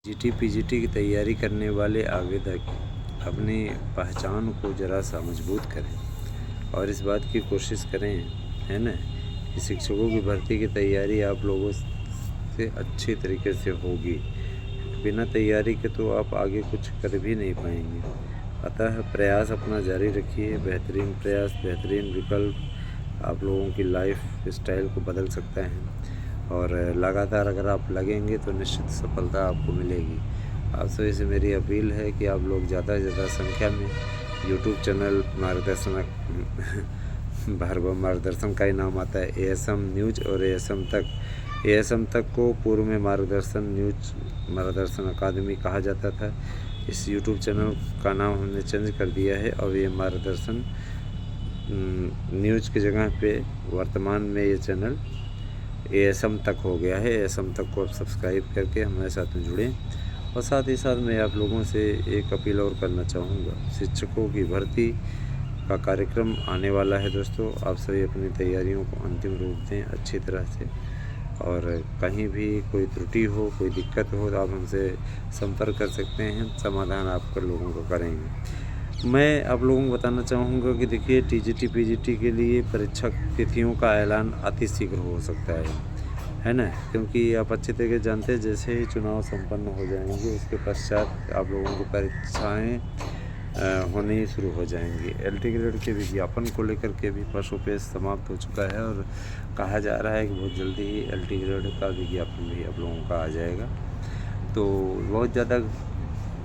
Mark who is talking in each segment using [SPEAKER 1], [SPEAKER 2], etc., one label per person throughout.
[SPEAKER 1] GT PGT की तैयारी करने वाले आवेदक अपनी पहचान को ज़रा सा मजबूत करें और इस बात की कोशिश करें, है ना, कि शिक्षकों की भर्ती की तैयारी आप लोगों से अच्छी तरीके से होगी। बिना तैयारी के तो आप आगे कुछ कर भी नहीं पाएंगे। अतः प्रयास अपना जारी रखिए। बेहतरीन प्रयास, बेहतरीन विकल्प आप लोगों की लाइफ स्टाइल को बदल सकता है और लगातार अगर आप लगेंगे तो निश्चित सफलता आपको मिलेगी। आप सभी से मेरी अपील है कि आप लोग ज़्यादा से ज़्यादा संख्या में यूट्यूब चैनल मार्गदर्शन भार्गव मार्गदर्शन का ही नाम आता है, एएसएम न्यूज और एएसएम तक को पूर्व में मार्गदर्शन न्यूज मार्गदर्शन अकादमी कहा जाता था। इस यूट्यूब चैनल का नाम हमने चेंज कर दिया है। और ये मार्गदर्शन न्यूज की जगह पे वर्तमान में ये चैनल एएसएम तक हो गया है। एएसएम तक को आप सब्सक्राइब करके हमारे साथ में जुड़ें। और साथ ही साथ मैं आप लोगों से एक अपील और करना चाहूँगा। शिक्षकों की भर्ती का कार्यक्रम आने वाला है दोस्तों। आप सभी अपनी तैयारियों को अंतिम रूप दें अच्छी तरह से, और कहीं भी कोई त्रुटि हो, कोई दिक्कत हो तो आप हमसे संपर्क कर सकते हैं। समाधान आप कर लोगों को करेंगे। मैं आप लोगों को बताना चाहूँगा कि देखिए, टीजीटी पीजीटी के लिए परीक्षा तिथियों का ऐलान अतिशीघ्र हो सकता है ना, क्योंकि आप अच्छी तरीके से जानते हैं जैसे ही चुनाव संपन्न हो जाएंगे उसके पश्चात आप लोगों की परीक्षाएँ होनी शुरू हो जाएंगी। एलटी ग्रेड के विज्ञापन को लेकर के भी पशुपेश समाप्त हो चुका है और कहा जा रहा है कि बहुत जल्दी ही एलटी ग्रेड का विज्ञापन भी आप लोगों का आ जाएगा। तो बहुत ज़्यादा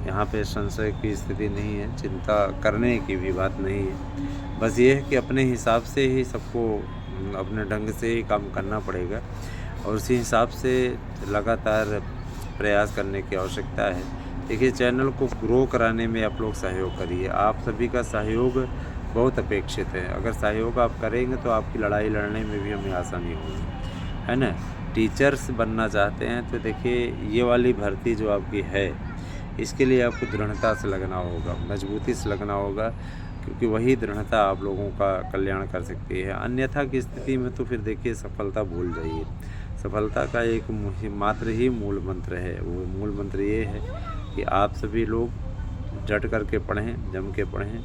[SPEAKER 1] यहाँ पे संशय की स्थिति नहीं है, चिंता करने की भी बात नहीं है। बस ये है कि अपने हिसाब से ही सबको अपने ढंग से ही काम करना पड़ेगा और उसी हिसाब से लगातार प्रयास करने की आवश्यकता है। देखिए, चैनल को ग्रो कराने में आप लोग सहयोग करिए। आप सभी का सहयोग बहुत अपेक्षित है। अगर सहयोग आप करेंगे तो आपकी लड़ाई लड़ने में भी हमें आसानी होगी, है ना। टीचर्स बनना चाहते हैं तो देखिए, ये वाली भर्ती जो आपकी है इसके लिए आपको दृढ़ता से लगना होगा, मजबूती से लगना होगा, क्योंकि वही दृढ़ता आप लोगों का कल्याण कर सकती है। अन्यथा की स्थिति में तो फिर देखिए सफलता भूल जाइए। सफलता का एक मात्र ही मूल मंत्र है। वो मूल मंत्र ये है कि आप सभी लोग डट करके पढ़ें, जम के पढ़ें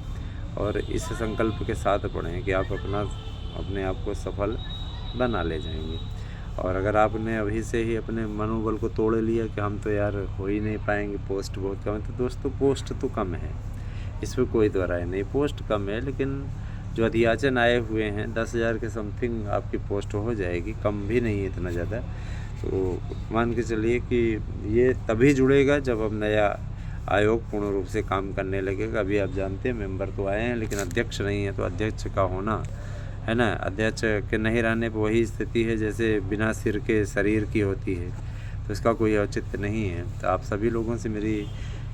[SPEAKER 1] और इस संकल्प के साथ पढ़ें कि आप अपने आप को सफल बना ले जाएंगे। और अगर आपने अभी से ही अपने मनोबल को तोड़ लिया कि हम तो यार हो ही नहीं पाएंगे, पोस्ट बहुत कम है, तो दोस्तों पोस्ट तो कम है, इसमें कोई दो राय नहीं। पोस्ट कम है, लेकिन जो अध्याचन आए हुए हैं 10,000 के समथिंग आपकी पोस्ट हो जाएगी, कम भी नहीं है इतना ज़्यादा। तो मान के चलिए कि ये तभी जुड़ेगा जब अब नया आयोग पूर्ण रूप से काम करने लगेगा। अभी आप जानते हैं मेंबर तो आए हैं लेकिन अध्यक्ष नहीं है, तो अध्यक्ष का होना, है ना, अध्यक्ष के नहीं रहने पर वही स्थिति है जैसे बिना सिर के शरीर की होती है, तो इसका कोई औचित्य नहीं है। तो आप सभी लोगों से मेरी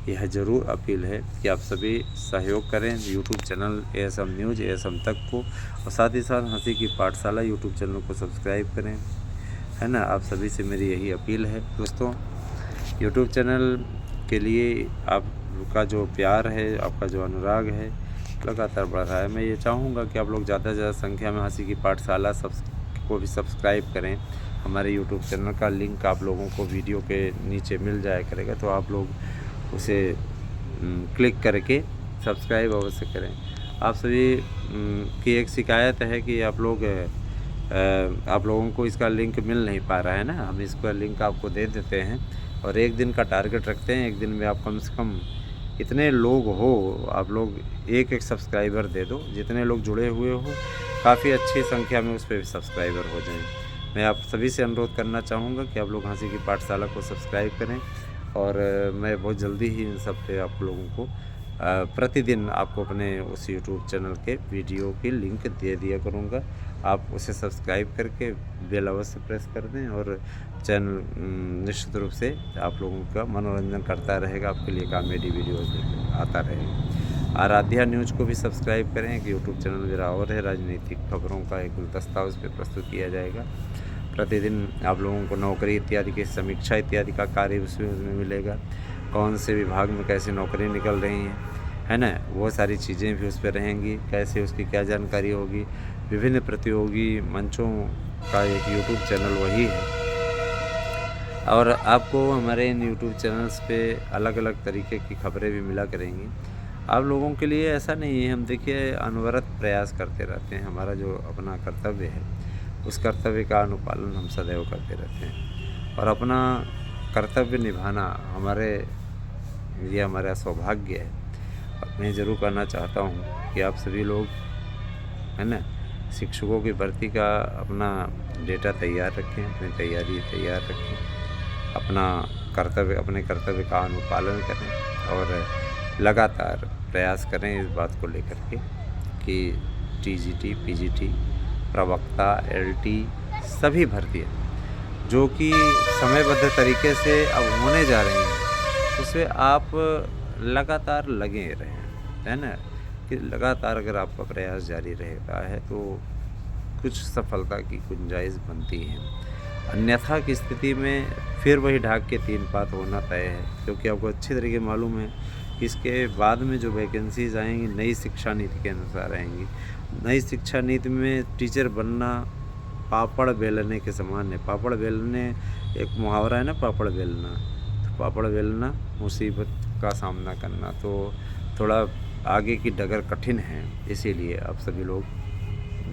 [SPEAKER 1] यह ज़रूर अपील है कि आप सभी सहयोग करें YouTube channel ASM news, ASM तक को, और साथ ही साथ हंसी की पाठशाला यूट्यूब चैनल को सब्सक्राइब करें, है ना। आप सभी से मेरी यही अपील है दोस्तों। यूट्यूब चैनल के लिए आपका जो प्यार है, आपका जो अनुराग है, लगातार बढ़ रहा है। मैं ये चाहूँगा कि आप लोग ज़्यादा से ज़्यादा संख्या में हंसी की पाठशाला को भी सब्सक्राइब करें। हमारे यूट्यूब चैनल का लिंक आप लोगों को वीडियो के नीचे मिल जाया करेगा, तो आप लोग उसे क्लिक करके सब्सक्राइब अवश्य करें। आप सभी की एक शिकायत है कि आप लोगों को इसका लिंक मिल नहीं पा रहा है ना। हम इसका लिंक आपको दे देते हैं और एक दिन का टारगेट रखते हैं। एक दिन में आप कम से कम इतने लोग हो, आप लोग एक सब्सक्राइबर दे दो, जितने लोग जुड़े हुए हो काफ़ी अच्छी संख्या में उस पर भी सब्सक्राइबर हो जाएं। मैं आप सभी से अनुरोध करना चाहूँगा कि आप लोग हंसी की पाठशाला को सब्सक्राइब करें और मैं बहुत जल्दी ही इन सब पे आप लोगों को प्रतिदिन आपको अपने उस यूट्यूब चैनल के वीडियो की लिंक दे दिया करूँगा। आप उसे सब्सक्राइब करके बेल अवश्य प्रेस कर दें और चैनल निश्चित रूप से आप लोगों का मनोरंजन करता रहेगा, आपके लिए कॉमेडी वीडियो आता रहेगा। आराध्या न्यूज़ को भी सब्सक्राइब करें। एक यूट्यूब चैनल मेरा और है, राजनीतिक खबरों का एक गुलदस्ता उस पर प्रस्तुत किया जाएगा। प्रतिदिन आप लोगों को नौकरी इत्यादि की समीक्षा इत्यादि का कार्य उसमें मिलेगा। कौन से विभाग में कैसी नौकरी निकल रही हैं, है ना, वो सारी चीज़ें भी उस पर रहेंगी। कैसे उसकी क्या जानकारी होगी। विभिन्न प्रतियोगी मंचों का एक यूट्यूब चैनल वही है। और आपको हमारे इन यूट्यूब चैनल्स पे अलग अलग तरीके की खबरें भी मिला करेंगी। आप लोगों के लिए ऐसा नहीं है, हम देखिए अनवरत प्रयास करते रहते हैं। हमारा जो अपना कर्तव्य है, उस कर्तव्य का अनुपालन हम सदैव करते रहते हैं और अपना कर्तव्य निभाना ये हमारा सौभाग्य है। और मैं ज़रूर कहना चाहता हूँ कि आप सभी लोग, है ना, शिक्षकों की भर्ती का अपना डेटा तैयार रखें, अपनी तैयारी तैयार रखें, अपने कर्तव्य का अनुपालन करें और लगातार प्रयास करें इस बात को लेकर के कि टीजीटी, पीजीटी, प्रवक्ता, एलटी सभी भर्तियाँ जो कि समयबद्ध तरीके से अब होने जा रही हैं, उसमें आप लगातार लगे रहें, है ना, कि लगातार अगर आपका प्रयास जारी रहता है तो कुछ सफलता की गुंजाइश बनती है। अन्यथा की स्थिति में फिर वही ढाक के 3 पात होना तय है, क्योंकि आपको अच्छी तरीके मालूम है कि इसके बाद में जो वैकेंसीज़ आएंगी नई शिक्षा नीति के अनुसार आएंगी। नई शिक्षा नीति में टीचर बनना पापड़ बेलने के समान है। पापड़ बेलने, एक मुहावरा है ना, पापड़ बेलना, तो पापड़ बेलना मुसीबत का सामना करना, तो थोड़ा आगे की डगर कठिन है। इसीलिए आप सभी लोग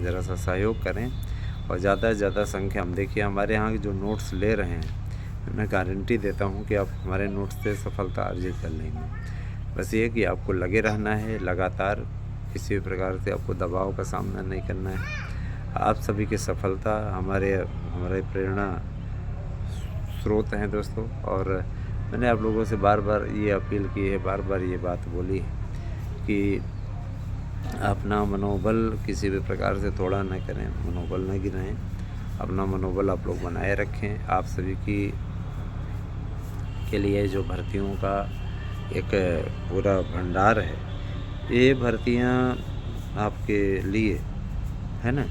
[SPEAKER 1] ज़रा सा सहयोग करें और ज़्यादा से ज़्यादा संख्या, हम देखिए हमारे यहाँ जो नोट्स ले रहे हैं, मैं गारंटी देता हूँ कि आप हमारे नोट्स से सफलता अर्जित कर लेंगे। बस ये कि आपको लगे रहना है लगातार, किसी भी प्रकार से आपको दबाव का सामना नहीं करना है। आप सभी की सफलता हमारे प्रेरणा स्रोत हैं दोस्तों। और मैंने आप लोगों से बार बार ये अपील की है, बार बार ये बात बोली है कि अपना मनोबल किसी भी प्रकार से थोड़ा न करें, मनोबल न गिराएं, अपना मनोबल आप लोग बनाए रखें। आप सभी के लिए जो भर्तियों का एक पूरा भंडार है, ये भर्तियां आपके लिए, है ना,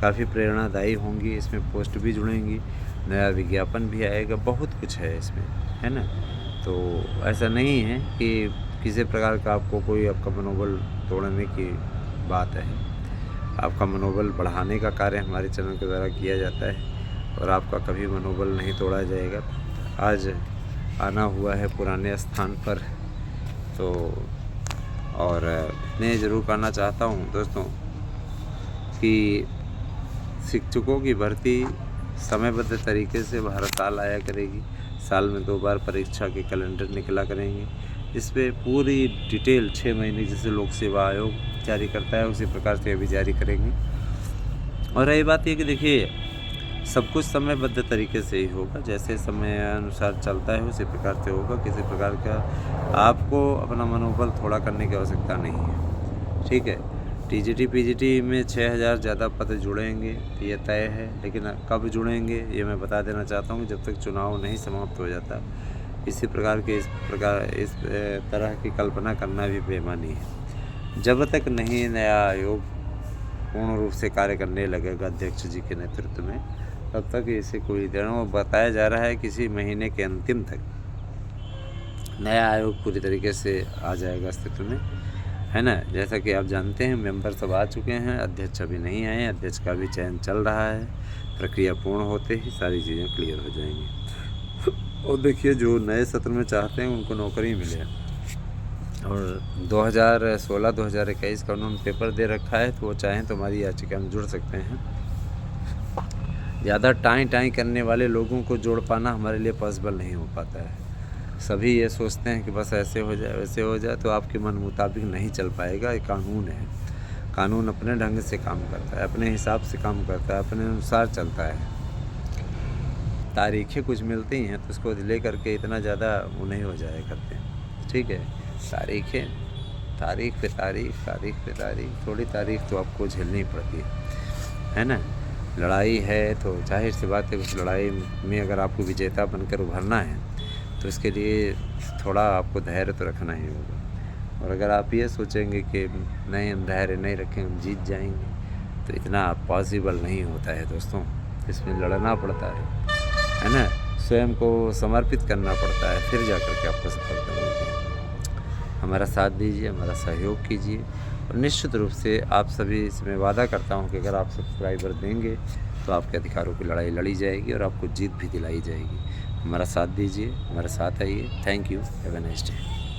[SPEAKER 1] काफ़ी प्रेरणादायी होंगी। इसमें पोस्ट भी जुड़ेंगी, नया विज्ञापन भी आएगा, बहुत कुछ है इसमें, है ना। तो ऐसा नहीं है कि किसी प्रकार का आपका मनोबल तोड़ने की बात है। आपका मनोबल बढ़ाने का कार्य हमारे चैनल के द्वारा किया जाता है और आपका कभी मनोबल नहीं तोड़ा जाएगा। आज आना हुआ है पुराने स्थान पर, तो और मैं ज़रूर कहना चाहता हूँ दोस्तों कि शिक्षकों की भर्ती समयबद्ध तरीके से हर साल आया करेगी। साल में 2 बार परीक्षा के कैलेंडर निकला करेंगे। इस पर पूरी डिटेल 6 महीने जैसे लोक सेवा आयोग जारी करता है, उसी प्रकार से अभी जारी करेंगे। और रही बात ये कि देखिए, सब कुछ समयबद्ध तरीके से ही होगा, जैसे समय अनुसार चलता है उसी प्रकार से होगा। किसी प्रकार का आपको अपना मनोबल थोड़ा करने की आवश्यकता नहीं है, ठीक है। टीजीटी पीजीटी में 6000 ज़्यादा पद जुड़ेंगे ये तय है, लेकिन कब जुड़ेंगे ये मैं बता देना चाहता हूँ, जब तक चुनाव नहीं समाप्त हो जाता। इस तरह की कल्पना करना भी बेईमानी है। जब तक नहीं नया आयोग पूर्ण रूप से कार्य करने लगेगा अध्यक्ष जी के नेतृत्व में, तब तक इसे कोई देना। बताया जा रहा है किसी महीने के अंतिम तक नया आयोग पूरी तरीके से आ जाएगा अस्तित्व में, है ना। जैसा कि आप जानते हैं मेंबर सब आ चुके हैं, अध्यक्ष अभी नहीं आए। अध्यक्ष का भी चयन चल रहा है, प्रक्रिया पूर्ण होते ही सारी चीज़ें क्लियर हो जाएंगी। और देखिए, जो नए सत्र में चाहते हैं उनको नौकरी मिले, और 2016-2021 का उन्होंने पेपर दे रखा है, तो वो चाहें तो हमारी याचिका में जुड़ सकते हैं। ज़्यादा टाई करने वाले लोगों को जोड़ पाना हमारे लिए पॉसिबल नहीं हो पाता है। सभी ये सोचते हैं कि बस ऐसे हो जाए वैसे हो जाए, तो आपके मन मुताबिक नहीं चल पाएगा। ये कानून है, कानून अपने ढंग से काम करता है, अपने हिसाब से काम करता है, अपने अनुसार चलता है। तारीखें कुछ मिलती हैं तो उसको ले करके इतना ज़्यादा वो नहीं हो जाया करते, ठीक है। तारीख पे तारीख, थोड़ी तारीख तो आपको झेलनी पड़ती है ना। लड़ाई है तो जाहिर सी बात है, उस लड़ाई में अगर आपको विजेता बनकर उभरना है तो इसके लिए थोड़ा आपको धैर्य तो रखना ही होगा। और अगर आप ये सोचेंगे कि नहीं, हम धैर्य नहीं रखेंगे, हम जीत जाएंगे, तो इतना पॉसिबल नहीं होता है दोस्तों। इसमें लड़ना पड़ता है ना, स्वयं को समर्पित करना पड़ता है, फिर जाकर के आपको सफलता मिलती है। हमारा साथ दीजिए, हमारा सहयोग कीजिए, और निश्चित रूप से आप सभी से मैं वादा करता हूँ कि अगर आप सब्सक्राइबर देंगे तो आपके अधिकारों की लड़ाई लड़ी जाएगी और आपको जीत भी दिलाई जाएगी। हमारा साथ दीजिए, हमारे साथ आइए। Thank you, have a nice day.